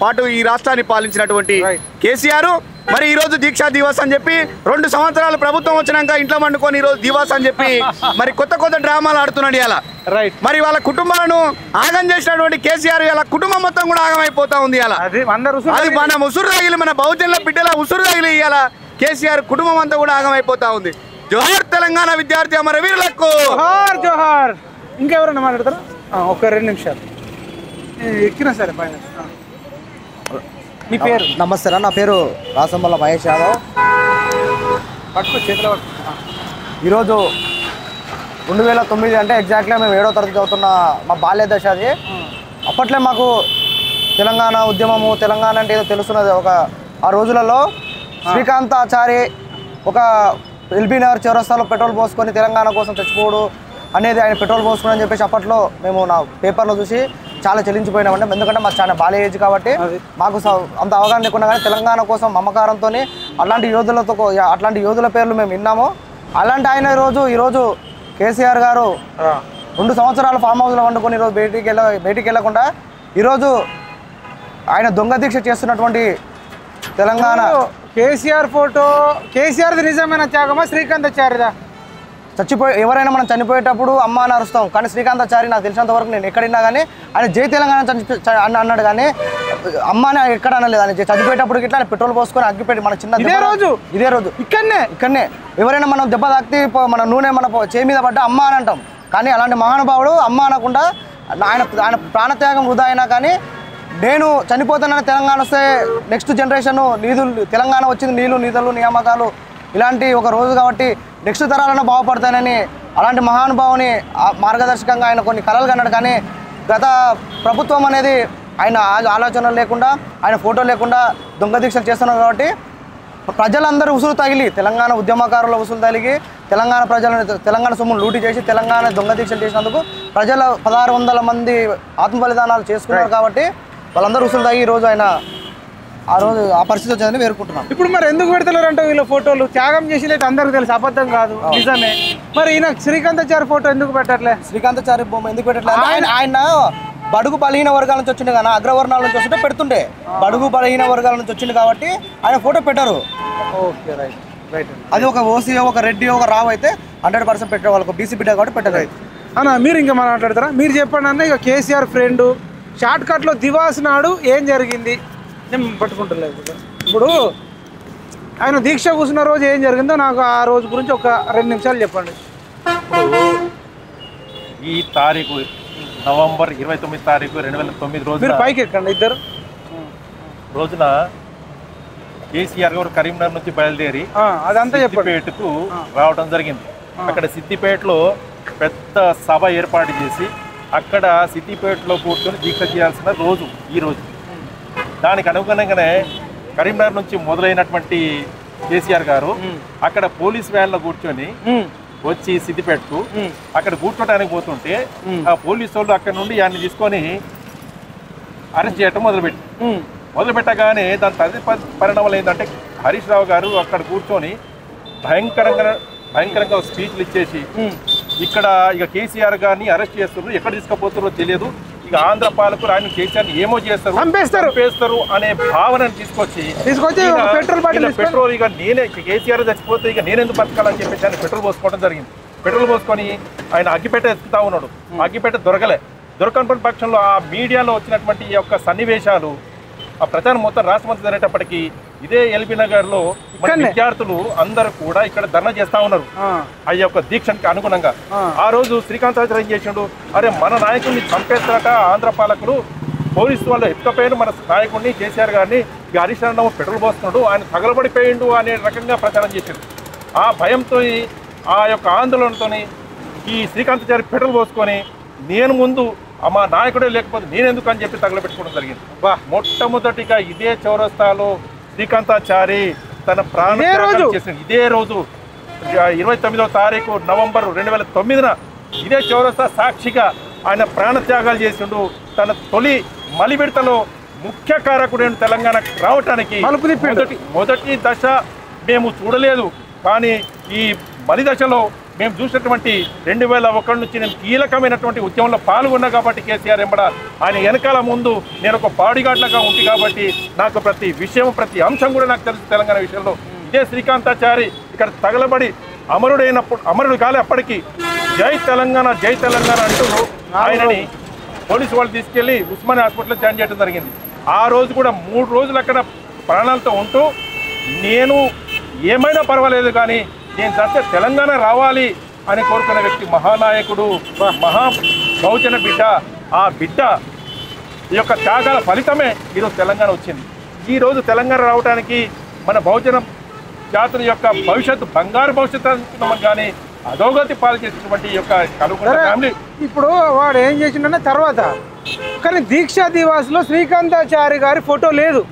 పాటు ఈ రాష్ట్రాన్ని పాలించినటువంటి కేసీఆర్ మరి ఈరోజు దీక్షా దివాస్ అని చెప్పి 2 సంవత్సరాలు ప్రభుత్వం వచ్చినాక ఇంట్లో వండుకొని ఈరోజు దివాస్ అని చెప్పి మరి కొత్త డ్రామాలు ఆడుతున్నాడు. ఇలా మరి వాళ్ళ కుటుంబాలను ఆగం చేసినటువంటి కేసీఆర్ ఇలా కుటుంబం మొత్తం కూడా ఆగమైపోతా ఉంది. ఇలా అది మన ఉసురు తగిలి, మన బహుజనుల బిడ్డల ఉసురు తగిలి ఇలా కేసీఆర్ కుటుంబం అంతా కూడా ఆగమైపోతా ఉంది. జోహార్ తెలంగాణ విద్యార్థి అమరవీరులకు జోహార్. ఇంకెవరన్నా మాట్లాడతారా? ఒక 2 నిమిషాలు ఎక్కినా సరే పైన. మీ పేరు? నమస్తే, నా పేరు రాసంబల్ల మహేష్ యాదవ్. పట్టుకో చేతిలో. ఈరోజు 2009 అంటే ఎగ్జాక్ట్గా మేము 7వ తరగతి చదువుతున్న మా బాల్య దశ అది. అప్పట్లో మాకు తెలంగాణ ఉద్యమము తెలంగాణ అంటే ఏదో తెలుస్తున్నది. ఆ రోజులలో శ్రీకాంతాచారి ఒక ఎల్బీ నగర్ చౌరస్తాలో పెట్రోల్ పోసుకొని తెలంగాణ కోసం చచ్చిపోడు అనేది ఆయన పెట్రోల్ పోసుకుని అని చెప్పేసి అప్పట్లో మేము నా పేపర్లో చూసి చాలా చెల్లించిపోయినామంటే. ఎందుకంటే మాకు చాలా బాల్య ఏజ్ కాబట్టి మాకు అంత అవగాహన లేకుండా కానీ తెలంగాణ కోసం మమకారంతో అట్లాంటి యోధుల పేర్లు మేము విన్నాము. అలాంటి ఆయన ఈరోజు కేసీఆర్ గారు 2 సంవత్సరాలు ఫామ్ హౌస్లో వండుకొని ఈరోజు బయటికి వెళ్ళకుండా ఈరోజు ఆయన దొంగ దీక్ష చేస్తున్నటువంటి తెలంగాణ కేసీఆర్ది నిజమైన త్యాగమా శ్రీకాంతాచారిదా? ఎవరైనా మనం చనిపోయేటప్పుడు అమ్మ అని అరుస్తాం, కానీ శ్రీకాంతాచారి నాకు తెలిసినంత వరకు నేను ఎక్కడిన్నా కానీ ఆయన జై తెలంగాణ అన్నాడు కానీ అమ్మ అని ఎక్కడ అనలేదు. ఆయన చనిపోయేటప్పుడు ఇట్లా పెట్రోల్ పోసుకొని అగ్గిపెట్టి మన చిన్న ఇదే రోజు ఇక్కడనే ఎవరైనా మనం దెబ్బ తాకితే మన నూనె మన చేయి మీద పడ్డా అమ్మ అని అంటాం. కానీ అలాంటి మహానుభావుడు అమ్మ అనకుండా ఆయన ప్రాణత్యాగం వృధా అయినా కానీ నేను చనిపోతానని తెలంగాణ వస్తే నెక్స్ట్ జనరేషన్ తెలంగాణ వచ్చింది నీళ్లు నిధులు నియామకాలు ఇలాంటి ఒక రోజు కాబట్టి నెక్స్ట్ తరాలను బాగుపడతానని అలాంటి మహానుభావుని మార్గదర్శకంగా ఆయన కొన్ని కలలు కన్నాడు. కానీ గత ప్రభుత్వం అనేది ఆయన ఆలోచనలు లేకుండా ఆయన ఫోటో లేకుండా దొంగ దీక్షలు చేస్తున్నారు కాబట్టి ప్రజలందరూ ఉసురు తగిలి తెలంగాణ ఉద్యమకారుల ఉసురు తగిలి తెలంగాణ సొమ్మును లూటీ చేసి తెలంగాణ దొంగ దీక్షలు చేసినందుకు ప్రజల 1600 మంది ఆత్మ బలిదానాలు చేసుకున్నారు కాబట్టి వాళ్ళందరూ ఉసురు తగి ఈరోజు ఆయన ఆ పరిస్థితి వచ్చిందని వేరుకుంటున్నాం. ఇప్పుడు మరి ఎందుకు పెడతలేరంటే వీళ్ళ ఫోటోలు త్యాగం చేసినట్టు అందరికి తెలుసు, అబద్ధం కాదు నిజమే. మరి ఈయన శ్రీకాంతాచారి ఫోటో ఎందుకు పెట్టట్లే? శ్రీకాంతాచారి బొమ్మ ఎందుకు పెట్టట్లేదు? ఆయన బడుగు బలహీన వర్గాల నుంచి వచ్చిండు కానీ అగ్రవర్ణాల నుంచి వస్తుంటే పెడుతుండే. బడుగు బలహీన వర్గాల నుంచి వచ్చిండు కాబట్టి ఆయన ఫోటో పెట్టారు. Okay right. అది ఒక ఓసీ ఒక రెడ్డి ఒక రావు అయితే 100% పెట్టే వాళ్ళకు బీసీ బిడ్డ కాబట్టి పెట్టలేదు. అన్న మీరు ఇంకా మాట్లాడతారా? మీరు చెప్పండి అన్న. ఇక కేసీఆర్ ఫ్రెండ్ షార్ట్ కట్లో దివాస్ నాడు ఏం జరిగింది నేను పట్టుకుంటలేదు. ఇప్పుడు ఆయన దీక్ష కూర్చున్న రోజు ఏం జరిగిందో నాకు ఆ రోజు గురించి ఒక 2 నిమిషాలు చెప్పండి. ఈ తారీఖు నవంబర్ 29 తారీఖు 2009 రోజు మీరు పైకి ఎక్కండి ఇద్దరు. రోజున కేసీఆర్ గారు కరీంనగర్ నుంచి బయలుదేరి అదంతా సిద్దిపేటకు రావడం జరిగింది. అక్కడ సిద్దిపేటలో పెద్ద సభ ఏర్పాటు చేసి అక్కడ సిద్దిపేటలో కూర్చొని దీక్ష చేయాల్సిన రోజు ఈ రోజు. దానికి అనుగుణంగానే కరీంనగర్ నుంచి మొదలైనటువంటి కేసీఆర్ గారు అక్కడ పోలీస్ వ్యాన్లో కూర్చొని వచ్చి సిద్దిపేటకు అక్కడ కూర్చోడానికి పోతుంటే ఆ పోలీసు వాళ్ళు అక్కడ నుండి ఆయన్ని తీసుకొని అరెస్ట్ చేయటం మొదలుపెట్టగానే దాని తదుపరి పరిణామాలు ఏంటంటే హరీష్ రావు గారు అక్కడ కూర్చొని భయంకరంగా స్పీచ్లు ఇచ్చేసి ఇక్కడ ఇక కేసీఆర్ గారిని అరెస్ట్ చేస్తున్నారు, ఎక్కడ తీసుకుపోతారో తెలియదు, ఇక ఆంధ్ర పాలకులు ఆయన కేసీఆర్ని ఏమో చంపేస్తారు అనే భావనను తీసుకొచ్చి పెట్రోల్ ఇక నేనే కేసీఆర్ చచ్చిపోతే ఇక నేనెందుకు బతకాలని చెప్పేసి ఆయన పెట్రోల్ పోసుకోవడం జరిగింది. పెట్రోల్ పోసుకొని ఆయన అగ్గిపెట్ట ఎత్తుతా ఉన్నాడు. అగ్గిపెట్ట దొరకని పక్షంలో ఆ మీడియాలో వచ్చినటువంటి ఈ యొక్క సన్నివేశాలు ఆ ప్రచారం మొత్తం రాష్ట్రం మొత్తం జరిగేటప్పటికీ ఇదే ఎల్బీ నగర్ లో విద్యార్థులు అందరూ కూడా ఇక్కడ ధర్నా చేస్తా ఉన్నారు ఆ యొక్క దీక్షకి అనుగుణంగా. ఆ రోజు శ్రీకాంతాచారి ఏం చేసిండు, అరే మన నాయకుడిని చంపేస్తారట ఆంధ్ర పాలకులు, పోలీసు వాళ్ళు ఎత్తుకపోయారు మన నాయకుడిని కేసీఆర్ గారిని, హరీష్ రావు పెట్రోల్ పోస్తున్నాడు, ఆయన తగలబడిపోయిండు అనే రకంగా ప్రచారం చేసిండు. ఆ భయంతో ఆ యొక్క ఆందోళనతో ఈ శ్రీకాంతాచారి పెట్రోల్ పోసుకొని నేను ముందు మా నాయకుడే లేకపోతే నేనెందుకు అని చెప్పి తగలబెట్టుకోవడం జరిగింది. మొట్టమొదటిగా ఇదే చౌరస్తాలో శ్రీకాంతాచారి తన ప్రాణత్యాగం చేసిన ఇదే రోజు 29వ తారీఖు నవంబర్ 2009 ఇదే చౌరస్తా సాక్షిగా ఆయన ప్రాణత్యాగాలు చేసిండు. తన తొలి మలి విడతలో ముఖ్య కారకుడైన తెలంగాణ రావటానికి మొదటి దశ మేము చూడలేదు, కానీ ఈ మలి దశలో మేము చూసినటువంటి 2001 నుంచి నేను కీలకమైనటువంటి ఉద్యమంలో పాల్గొన్నా కాబట్టి కేసీఆర్ ఎంబడ ఆయన వెనకాల ముందు నేను ఒక బాడీగార్డ్లాగా ఉంది కాబట్టి నాకు ప్రతి విషయం ప్రతి అంశం కూడా నాకు తెలుసు. తెలంగాణ విషయంలో ఇదే శ్రీకాంతాచారి ఇక్కడ తగలబడి అమరుడు కాలే అప్పటికి జై తెలంగాణ అంటూ ఆయనని పోలీసు వాళ్ళు తీసుకెళ్లి ఉస్మానియా హాస్పిటల్లో జాయిన్ చేయడం జరిగింది. ఆ రోజు కూడా 3 రోజులు అక్కడ ప్రాణాలతో ఉంటూ నేను ఏమైనా పర్వాలేదు కానీ నేను చస్తే తెలంగాణ రావాలి అని కోరుకున్న వ్యక్తి మహానాయకుడు, మహా బహుజన బిడ్డ. ఆ బిడ్డ యొక్క త్యాగాల ఫలితమే ఈరోజు తెలంగాణ వచ్చింది. ఈరోజు తెలంగాణ రావడానికి మన బహుజన జాతుల యొక్క భవిష్యత్తు బంగారు భవిష్యత్తు అనుకున్నాం కానీ అధోగతి పాలు చేసినటువంటి యొక్క కలుగుతున్న ఫ్యామిలీ ఇప్పుడు వాడు ఏం చేసిండే తర్వాత కానీ దీక్షా దివాస్లో శ్రీకాంతాచారి గారి ఫోటో లేదు.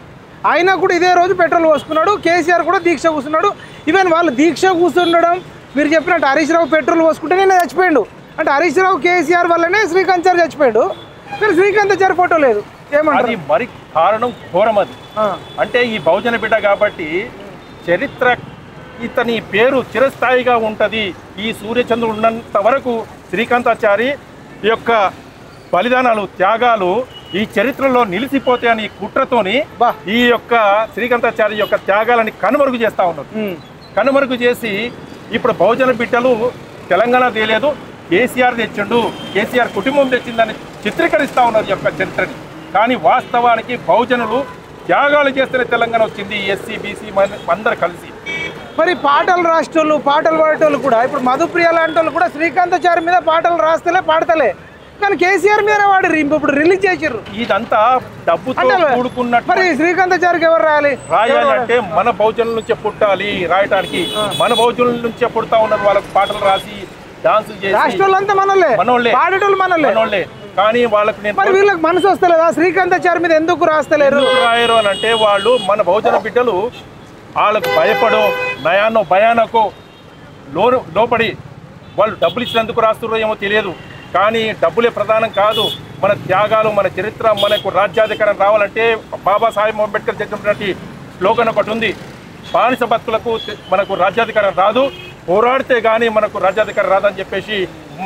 అయినా కూడా ఇదే రోజు పెట్రోల్ పోసుకున్నాడు. కేసీఆర్ కూడా దీక్ష కూర్చున్నాడు. ఈవెన్ వాళ్ళు దీక్ష కూర్చుండడం మీరు చెప్పినట్టు హరీష్ రావు పెట్రోల్ పోసుకుంటే నేను చచ్చిపోయాడు అంటే హరీష్ రావు కేసీఆర్ వల్లనే శ్రీకాంతాచారి చచ్చిపోయాడు. కానీ శ్రీకాంతాచారి ఫోటో లేదు. ఏమంటారు? మరి కారణం ఘోరం అది. అంటే ఈ బహుజన బిడ్డ కాబట్టి చరిత్ర ఇతని పేరు చిరస్థాయిగా ఉంటుంది. ఈ సూర్యచంద్రుడు ఉన్నంత వరకు శ్రీకాంతాచారి యొక్క బలిదానాలు త్యాగాలు ఈ చరిత్రలో నిలిచిపోతాయని కుట్రతోని ఈ యొక్క శ్రీకాంతాచారి యొక్క త్యాగాలని కనుమరుగు చేస్తూ ఉన్నారు. కనుమరుగు చేసి ఇప్పుడు బహుజన బిడ్డలు తెలంగాణ తేలేదు, కేసీఆర్ తెచ్చిండు, కేసీఆర్ కుటుంబం తెచ్చిందని చిత్రీకరిస్తూ ఉన్నారు ఈ యొక్క చరిత్రని. కానీ వాస్తవానికి బహుజనులు త్యాగాలు చేస్తేనే తెలంగాణ వచ్చింది. ఎస్సీ బీసీ అందరు కలిసి. మరి పాటలు రాసేటోళ్ళు పాటలు పాడేటోళ్ళు కూడా ఇప్పుడు మధుప్రియ లాంటి వాళ్ళు కూడా శ్రీకాంతాచారి మీద పాటలు రాస్తలే పాడతలే, కానీ కేసీఆర్ మీద వాడు ఇప్పుడు రిలీజ్ చేసారు. ఇదంతా డబ్బుతో కూడుకున్నట్టు. మరి శ్రీకాంతాచారికి ఎవరు రాయాలంటే మన బహుజనుల నుంచే పుట్టాలి. రాయటానికి మన బహుజనుల నుంచే పుడతా ఉన్నారు. వాళ్ళకి పాటలు రాసి డాన్స్ చేసి రాష్ట్రాలంతా మనోళ్ళే, పాడేటోళ్ళు మనోళ్ళే. కానీ వాళ్ళకి నేను మరి వీళ్ళకి మనసు వస్తలేదా? శ్రీకాంతాచారి మీద ఎందుకు రాస్తలేరు? రాయరు అని అంటే వాళ్ళు మన బహుజన బిడ్డలు వాళ్ళకు భయపడో నయానో భయానకో లోపడి వాళ్ళు డబ్బులు ఇచ్చినందుకు రాస్తున్నారో ఏమో తెలియదు. కానీ డబ్బులే ప్రధానం కాదు. మన త్యాగాలు, మన చరిత్ర, మనకు రాజ్యాధికారం రావాలంటే బాబాసాహెబ్ అంబేద్కర్ చెప్పినటువంటి స్లోగన్ ఒకటి ఉంది, బానిస బతుకులకు మనకు రాజ్యాధికారం రాదు, పోరాడితే కానీ మనకు రాజ్యాధికారం రాదని చెప్పేసి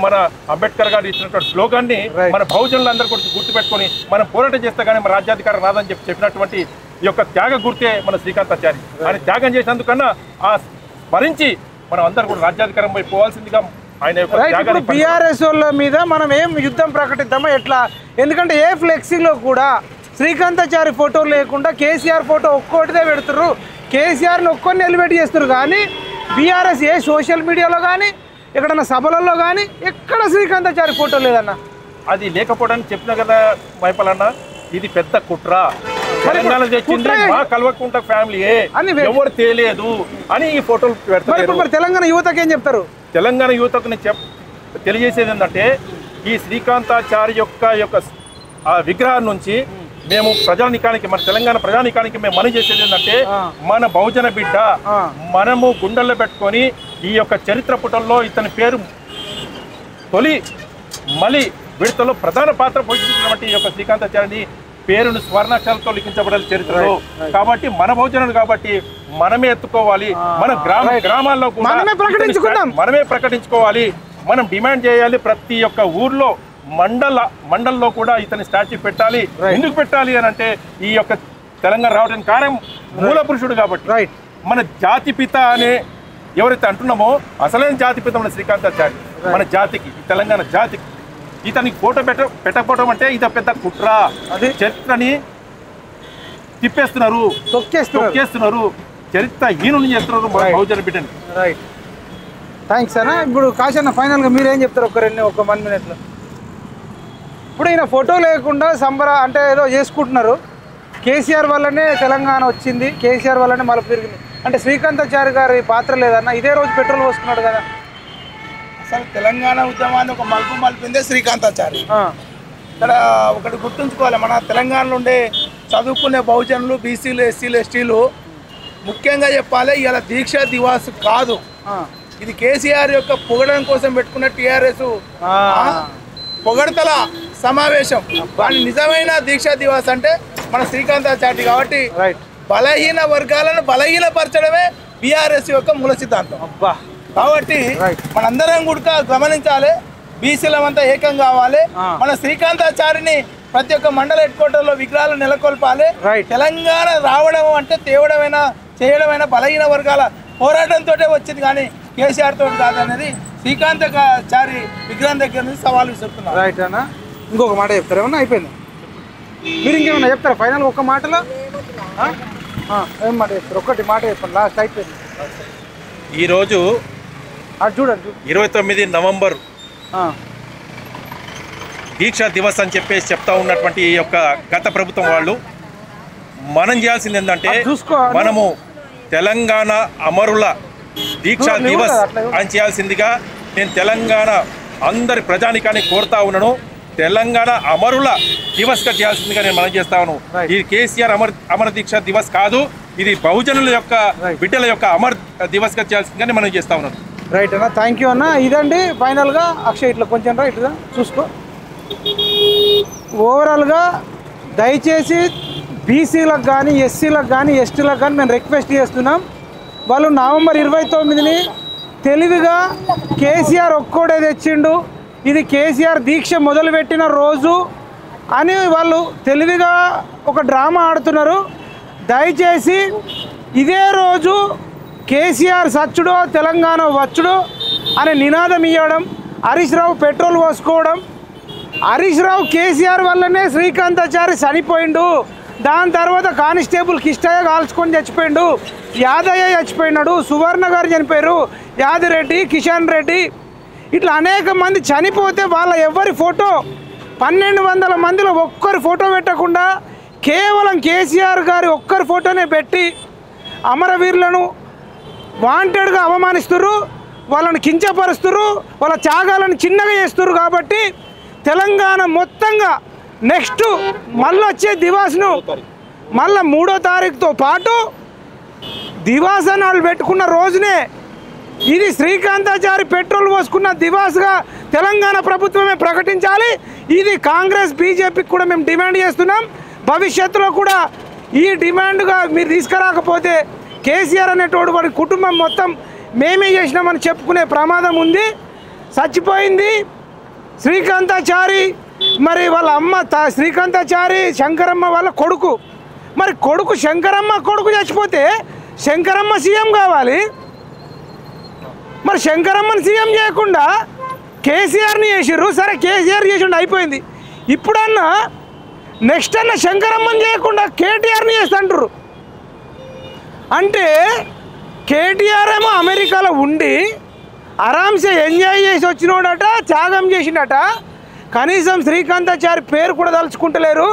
మన అంబేద్కర్ గారు ఇచ్చినటువంటి స్లోగాన్ని మన బహుజనులందరూ కూడా గుర్తుపెట్టుకొని మనం పోరాటం చేస్తే కానీ మన రాజ్యాధికారం రాదని చెప్పినటువంటి ఈ యొక్క త్యాగ గుర్తే మన శ్రీకాంతాచారి. ఆయన త్యాగం చేసినందుకన్నా ఆ స్మరించి మనం అందరూ కూడా రాజ్యాధికారం పోయి పోవాల్సిందిగా ఆయన బీఆర్ఎస్ వాళ్ళ మీద మనం ఏం యుద్ధం ప్రకటిద్దామా ఎట్లా? ఎందుకంటే ఏ ఫ్లెక్సీలో కూడా శ్రీకాంతాచారి ఫోటో లేకుండా కేసీఆర్ ఫోటో ఒక్కోటిదే పెడుతున్నారు. కేసీఆర్ని ఒక్కొని ఎలివేట్ చేస్తారు. కానీ బీఆర్ఎస్ ఏ సోషల్ మీడియాలో కానీ ఎక్కడన్నా సభలలో కానీ ఎక్కడ శ్రీకాంతాచారి ఫోటో లేదన్న. అది లేకపోవడానికి చెప్పిన కదా మైపలన్న, ఇది పెద్ద కుట్ర. తెలంగాణ తెచ్చింది మా కల్వకుంట ఫ్యామిలీ అని ఎవరు తెలియదు అని ఈ ఫోటోలు పెడతారు. మరి తెలంగాణ యువతకి ఏం చెప్తారు? తెలంగాణ యువతకు తెలియజేసేది ఏంటంటే ఈ శ్రీకాంతాచారి యొక్క విగ్రహం నుంచి మేము ప్రజానికానికి, మన తెలంగాణ ప్రజానికానికి మేము మనవి చేసేది ఏంటంటే మన బహుజన బిడ్డ మనము గుండెల్లో పెట్టుకొని ఈ యొక్క చరిత్ర పుటల్లో ఇతని పేరు తొలి మలి విడతలో ప్రధాన పాత్ర పోషించినటువంటి ఈ యొక్క శ్రీకాంతాచారిని పేరును స్వర్ణాక్షరాలతో లిఖించబడాలి చరిత్రలో. కాబట్టి మన బహుజనుడు కాబట్టి మనమే ఎత్తుకోవాలి. మన గ్రామాల్లో మనమే ప్రకటించుకోవాలి. మనం డిమాండ్ చేయాలి. ప్రతి ఒక్క ఊర్లో మండల్లో కూడా ఇతని స్టాచ్యూ పెట్టాలి. ఎందుకు పెట్టాలి అని అంటే ఈ యొక్క తెలంగాణ రావడానికి కారణం మూల పురుషుడు కాబట్టి. మన జాతిపిత అనే ఎవరైతే అంటున్నామో అసలైన జాతిపిత మన శ్రీకాంతాచారి. మన జాతికి, తెలంగాణ జాతికి ఇతనికి ఫోటో పెట్టకపోవడం అంటే ఇది పెద్ద కుట్ర. అది చరిత్రని తిప్పేస్తున్నారు, తొక్కేస్తున్నారు, చరిత్ర హీనులు చేస్తున్నారు బహుజన బిడ్డని. రైట్, థ్యాంక్స్ అన్న. ఇప్పుడు కాశన్న ఫైనల్గా మీరేం చెప్తారు? ఒక 1 minute. ఇప్పుడు ఈయన ఫోటో లేకుండా అంటే ఏదో చేసుకుంటున్నారు. కేసీఆర్ వల్లనే తెలంగాణ వచ్చింది, కేసీఆర్ వల్లనే మలుపు తిరిగింది అంటే శ్రీకాంతాచారి గారి పాత్ర లేదన్న. ఇదే రోజు పెట్రోల్ పోసుకున్నాడు కదా. అసలు తెలంగాణ ఉద్యమాన్ని ఒక మలిపిందే శ్రీకాంతాచారి. ఇక్కడ ఒకటి గుర్తుంచుకోవాలి, మన తెలంగాణలో ఉండే చదువుకునే బహుజనులు, బీసీలు, ఎస్సీలు, ఎస్టీలు ముఖ్యంగా చెప్పాలి ఇలా దీక్షా దివాస్ కాదు, ఇది కేసీఆర్ యొక్క పొగడం కోసం పెట్టుకున్న టీఆర్ఎస్ పొగడతల సమావేశం. కానీ నిజమైన దీక్షా దివాస్ అంటే మన శ్రీకాంతాచారి కాబట్టి బలహీన వర్గాలను బలహీనపరచడమే బీఆర్ఎస్ యొక్క మూల సిద్ధాంతం. కాబట్టి మనందరం కూడా గమనించాలి, బీసీలమంతా ఏకం కావాలి. మన శ్రీకాంతాచారిని ప్రతి ఒక్క మండల హెడ్ క్వార్టర్లో విగ్రహాలు నెలకొల్పాలి. తెలంగాణ రావడం అంటే చేయడమైనా బలహీన వర్గాల పోరాటంతో వచ్చింది కానీ కేసీఆర్ తోటి కాదనేది శ్రీకాంతాచారి విగ్రహం దగ్గర నుంచి సవాల్ విసురుతున్నారు. రైట్ అన్న. ఇంకొక మాట చెప్తారు ఏమన్నా? అయిపోయింది. మీరు ఇంకేమన్నా చెప్తారా ఫైనల్ ఒక మాటలో? ఏం మాట చెప్తారు? ఒక్కటి మాట చెప్పండి, లాస్ట్ అయిపోయింది. ఈరోజు చూడండి 29 నవంబర్ దీక్షా దివస్ అని చెప్పేసి చెప్తా ఉన్నటువంటి ఈ యొక్క గత ప్రభుత్వం వాళ్ళు మనం చేయాల్సింది ఏంటంటే మనము తెలంగాణ అమరుల దీక్షా దివస్ అని చేయాల్సిందిగా నేను తెలంగాణ అందరి ప్రజానికాన్ని కోరుతా ఉన్నాను. తెలంగాణ అమరుల దివస్గా చేయాల్సిందిగా నేను మనం చేస్తాను. ఇది కేసీఆర్ అమర దీక్ష దివస్ కాదు, ఇది బహుజనుల యొక్క బిడ్డల యొక్క అమర్ దివస్గా చేయాల్సిందిగా మనం చేస్తా ఉన్నాం. రైట్ అన్న, థ్యాంక్ యూ అన్న. ఇదండి ఫైనల్గా అక్షయ్ ఇట్లా కొంచెం రా ఇట్లా చూసుకో. ఓవరాల్గా దయచేసి బీసీలకు కానీ ఎస్సీలకు కానీ ఎస్టీలకు కానీ మేము రిక్వెస్ట్ చేస్తున్నాం, వాళ్ళు నవంబర్ 29ని తెలివిగా కేసీఆర్ ఒక్కోడే తెచ్చిండు, ఇది కేసీఆర్ దీక్ష మొదలుపెట్టిన రోజు అని వాళ్ళు తెలివిగా ఒక డ్రామా ఆడుతున్నారు. దయచేసి ఇదే రోజు కేసీఆర్ సచ్చుడో తెలంగాణ వచ్చుడో అనే నినాదం ఇవ్వడం, హరీష్ రావు పెట్రోల్ పోసుకోవడం, హరీష్ రావు కేసీఆర్ వల్లనే శ్రీకాంతాచారి చనిపోయిండు, దాని తర్వాత కానిస్టేబుల్ కిష్టయ్య కాల్చుకొని చచ్చిపోయిండు, యాదయ్య చచ్చిపోయినాడు, సువర్ణ గారు చనిపోయారు, యాదిరెడ్డి, కిషన్ రెడ్డి, ఇట్లా అనేక మంది చనిపోతే వాళ్ళ ఎవరి ఫోటో 1200 మందిలో ఒక్కరి ఫోటో పెట్టకుండా కేవలం కేసీఆర్ గారి ఒక్కరి ఫోటోనే పెట్టి అమరవీరులను వాంటెడ్గా అవమానిస్తున్నారు, వాళ్ళని కించపరుస్తున్నారు, వాళ్ళ త్యాగాలను చిన్నగా చేస్తున్నారు. కాబట్టి తెలంగాణ మొత్తంగా నెక్స్ట్ మళ్ళీ వచ్చే దివాస్ను మళ్ళీ 3వ తారీఖుతో పాటు దివాస్ అని వాళ్ళు పెట్టుకున్న రోజునే ఇది శ్రీకాంతాచారి పెట్రోల్ పోసుకున్న దివాస్గా తెలంగాణ ప్రభుత్వమే ప్రకటించాలి. ఇది కాంగ్రెస్ బీజేపీకి కూడా మేము డిమాండ్ చేస్తున్నాం. భవిష్యత్తులో కూడా ఈ డిమాండ్గా మీరు తీసుకురాకపోతే కేసీఆర్ అనేటోడు వాడి కుటుంబం మొత్తం మేమే చేసినామని చెప్పుకునే ప్రమాదం ఉంది. చచ్చిపోయింది శ్రీకాంతాచారి, మరి వాళ్ళ అమ్మ శ్రీకాంతాచారి శంకరమ్మ వాళ్ళ కొడుకు, మరి కొడుకు శంకరమ్మ కొడుకు చచ్చిపోతే శంకరమ్మ సీఎం కావాలి, మరి శంకరమ్మని సీఎం చేయకుండా కేసీఆర్ని చేసిర్రు. సరే కేసీఆర్ చేసిండు అయిపోయింది, ఇప్పుడన్నా నెక్స్ట్ అన్న శంకరమ్మని చేయకుండా కేటీఆర్ని చేస్తుంటారు. అంటే కేటీఆర్ ఏమో అమెరికాలో ఉండి ఆరామ్సే ఎంజాయ్ చేసి వచ్చినోడట, త్యాగం చేసిండట, కనీసం శ్రీకాంతాచారి పేరు కూడా తలుచుకుంటలేరు.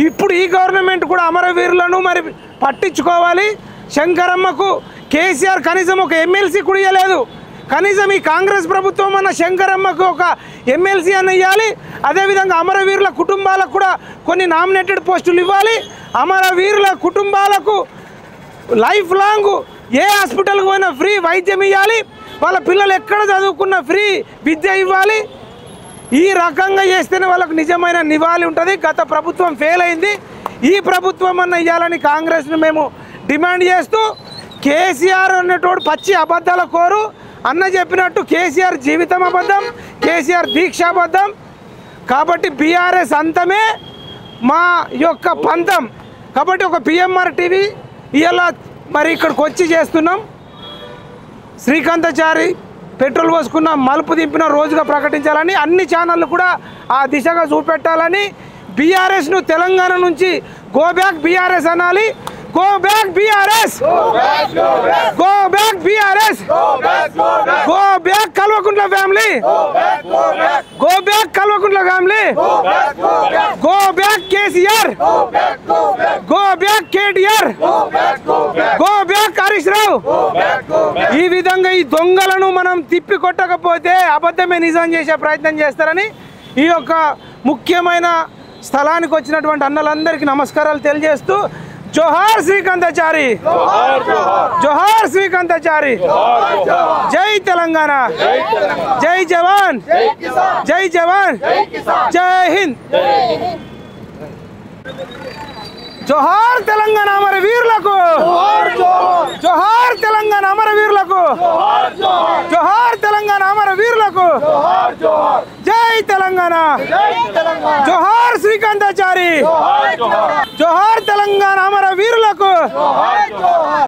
ఇప్పుడు ఈ గవర్నమెంట్ కూడా అమరవీరులను మరి పట్టించుకోవాలి. శంకరమ్మకు కేసీఆర్ కనీసం ఒక ఎమ్మెల్సీ కూడా ఇవ్వలేదు, కనీసం ఈ కాంగ్రెస్ ప్రభుత్వం అన్న శంకరమ్మకు ఒక ఎమ్మెల్సీ అన్న ఇవ్వాలి. అదేవిధంగా అమరవీరుల కుటుంబాలకు కూడా కొన్ని నామినేటెడ్ పోస్టులు ఇవ్వాలి. అమరవీరుల కుటుంబాలకు లైఫ్ లాంగ్ ఏ హాస్పిటల్కి పోయినా ఫ్రీ వైద్యం ఇవ్వాలి, వాళ్ళ పిల్లలు ఎక్కడ చదువుకున్న ఫ్రీ విద్య ఇవ్వాలి. ఈ రకంగా చేస్తేనే వాళ్ళకు నిజమైన నివాళి ఉంటుంది. గత ప్రభుత్వం ఫెయిల్ అయింది, ఈ ప్రభుత్వం అన్న ఇవ్వాలని కాంగ్రెస్ను మేము డిమాండ్ చేస్తూ, కేసీఆర్ అనేటోడు పచ్చి అబద్ధాల కోరు. అన్న చెప్పినట్టు కేసీఆర్ జీవితం అబద్ధం, కేసీఆర్ దీక్ష అబద్ధం. కాబట్టి బీఆర్ఎస్ అంతమే మా యొక్క పంతం. కాబట్టి ఒక పిఎంఆర్ టీవీ ఇలా మరి ఇక్కడికి వచ్చి చేస్తున్నాం. శ్రీకాంతాచారి పెట్రోల్ పోసుకున్న మలుపు దింపిన రోజుగా ప్రకటించాలని, అన్ని ఛానళ్ళు కూడా ఆ దిశగా చూపెట్టాలని, బీఆర్ఎస్ను తెలంగాణ నుంచి గో బ్యాక్ బీఆర్ఎస్ అనాలి. Go back BRS, go back BRS, go back Kalvakuntla family, go back Kalvakuntla family, go back KCR, go back KTR, go back Harish Rao. ఈ విధంగా ఈ దొంగలను మనం తిప్పి కొట్టకపోతే అబద్ధమే నిజం చేసే ప్రయత్నం చేస్తారని ఈ యొక్క ముఖ్యమైన స్థలానికి వచ్చినటువంటి అన్నలందరికీ నమస్కారాలు తెలియజేస్తూ, జోహార్ శ్రీకాంతాచారి, జోహార్ శ్రీకాంతాచారి, జై తెలంగాణ, జై జవాన్, జై జవాన్, జై హింద్. జోహార్ తెలంగాణ అమర వీరులకు, జోహార్ తెలంగాణ అమర వీరులకు, జోహార్ తెలంగాణ అమర వీరులకు, జై తెలంగాణ, జోహార్ శ్రీకాంతాచారి, జోహార్ తెలంగాణ అమర వీరులకు.